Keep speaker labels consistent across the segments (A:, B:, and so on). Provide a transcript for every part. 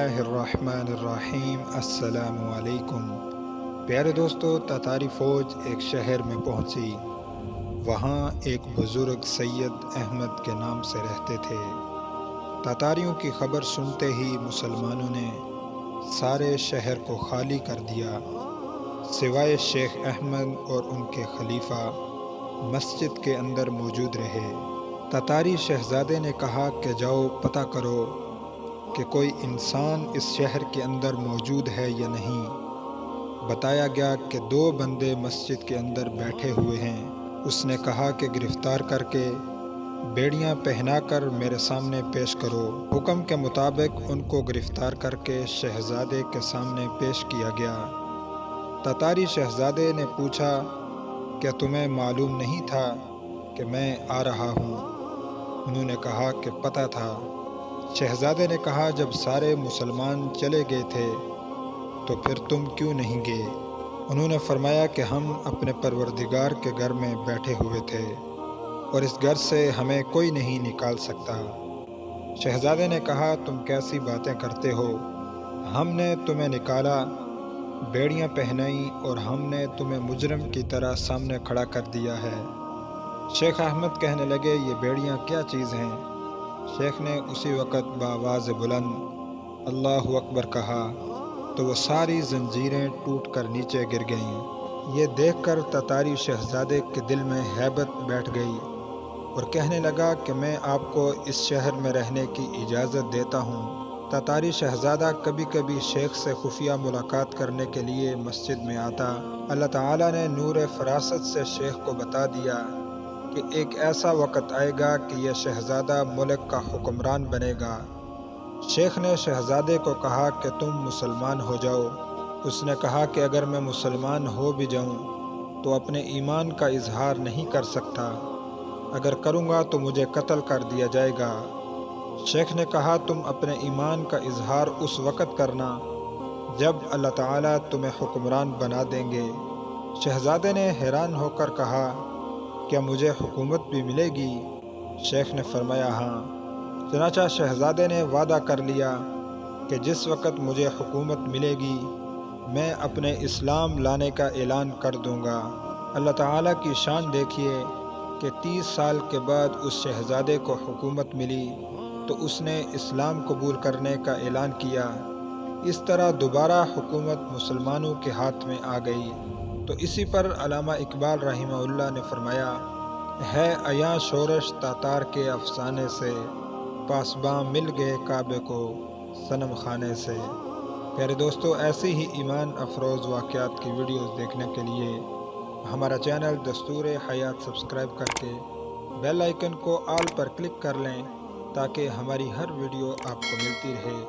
A: اللہ الرحمن الرحیم۔ السلام علیکم پیارے دوستو، تاتاری فوج ایک شہر میں پہنچی۔ وہاں ایک بزرگ سید احمد کے نام سے رہتے تھے۔ تاتاریوں کی خبر سنتے ہی مسلمانوں نے سارے شہر کو خالی کر دیا، سوائے شیخ احمد اور ان کے خلیفہ مسجد کے اندر موجود رہے۔ تاتاری شہزادے نے کہا کہ جاؤ پتہ کرو کہ کوئی انسان اس شہر کے اندر موجود ہے یا نہیں۔ بتایا گیا کہ 2 بندے مسجد کے اندر بیٹھے ہوئے ہیں۔ اس نے کہا کہ گرفتار کر کے بیڑیاں پہنا کر میرے سامنے پیش کرو۔ حکم کے مطابق ان کو گرفتار کر کے شہزادے کے سامنے پیش کیا گیا۔ تاتاری شہزادے نے پوچھا کہ تمہیں معلوم نہیں تھا کہ میں آ رہا ہوں؟ انہوں نے کہا کہ پتہ تھا۔ شہزادے نے کہا جب سارے مسلمان چلے گئے تھے تو پھر تم کیوں نہیں گئے؟ انہوں نے فرمایا کہ ہم اپنے پروردگار کے گھر میں بیٹھے ہوئے تھے اور اس گھر سے ہمیں کوئی نہیں نکال سکتا۔ شہزادے نے کہا تم کیسی باتیں کرتے ہو؟ ہم نے تمہیں نکالا، بیڑیاں پہنائی اور ہم نے تمہیں مجرم کی طرح سامنے کھڑا کر دیا ہے۔ شیخ احمد کہنے لگے یہ بیڑیاں کیا چیز ہیں؟ شیخ نے اسی وقت بآواز بلند اللہ اکبر کہا تو وہ ساری زنجیریں ٹوٹ کر نیچے گر گئیں۔ یہ دیکھ کر تاتاری شہزادے کے دل میں ہیبت بیٹھ گئی اور کہنے لگا کہ میں آپ کو اس شہر میں رہنے کی اجازت دیتا ہوں۔ تاتاری شہزادہ کبھی کبھی شیخ سے خفیہ ملاقات کرنے کے لیے مسجد میں آتا۔ اللہ تعالیٰ نے نور فراست سے شیخ کو بتا دیا کہ ایک ایسا وقت آئے گا کہ یہ شہزادہ ملک کا حکمران بنے گا۔ شیخ نے شہزادے کو کہا کہ تم مسلمان ہو جاؤ۔ اس نے کہا کہ اگر میں مسلمان ہو بھی جاؤں تو اپنے ایمان کا اظہار نہیں کر سکتا، اگر کروں گا تو مجھے قتل کر دیا جائے گا۔ شیخ نے کہا تم اپنے ایمان کا اظہار اس وقت کرنا جب اللہ تعالیٰ تمہیں حکمران بنا دیں گے۔ شہزادے نے حیران ہو کر کہا کیا مجھے حکومت بھی ملے گی؟ شیخ نے فرمایا ہاں۔ چنانچہ شہزادے نے وعدہ کر لیا کہ جس وقت مجھے حکومت ملے گی میں اپنے اسلام لانے کا اعلان کر دوں گا۔ اللہ تعالیٰ کی شان دیکھیے کہ 30 سال کے بعد اس شہزادے کو حکومت ملی تو اس نے اسلام قبول کرنے کا اعلان کیا۔ اس طرح دوبارہ حکومت مسلمانوں کے ہاتھ میں آ گئی۔ تو اسی پر علامہ اقبال رحمہ اللہ نے فرمایا ہے عیاں شورش تاتار کے افسانے سے، پاسباں مل گئے کعبے کو صنم خانے سے۔ پیارے دوستو، ایسی ہی ایمان افروز واقعات کی ویڈیوز دیکھنے کے لیے ہمارا چینل دستور حیات سبسکرائب کر کے بیل آئیکن کو آل پر کلک کر لیں تاکہ ہماری ہر ویڈیو آپ کو ملتی رہے۔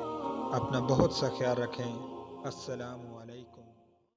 A: اپنا بہت سا خیال رکھیں۔ السلام علیکم۔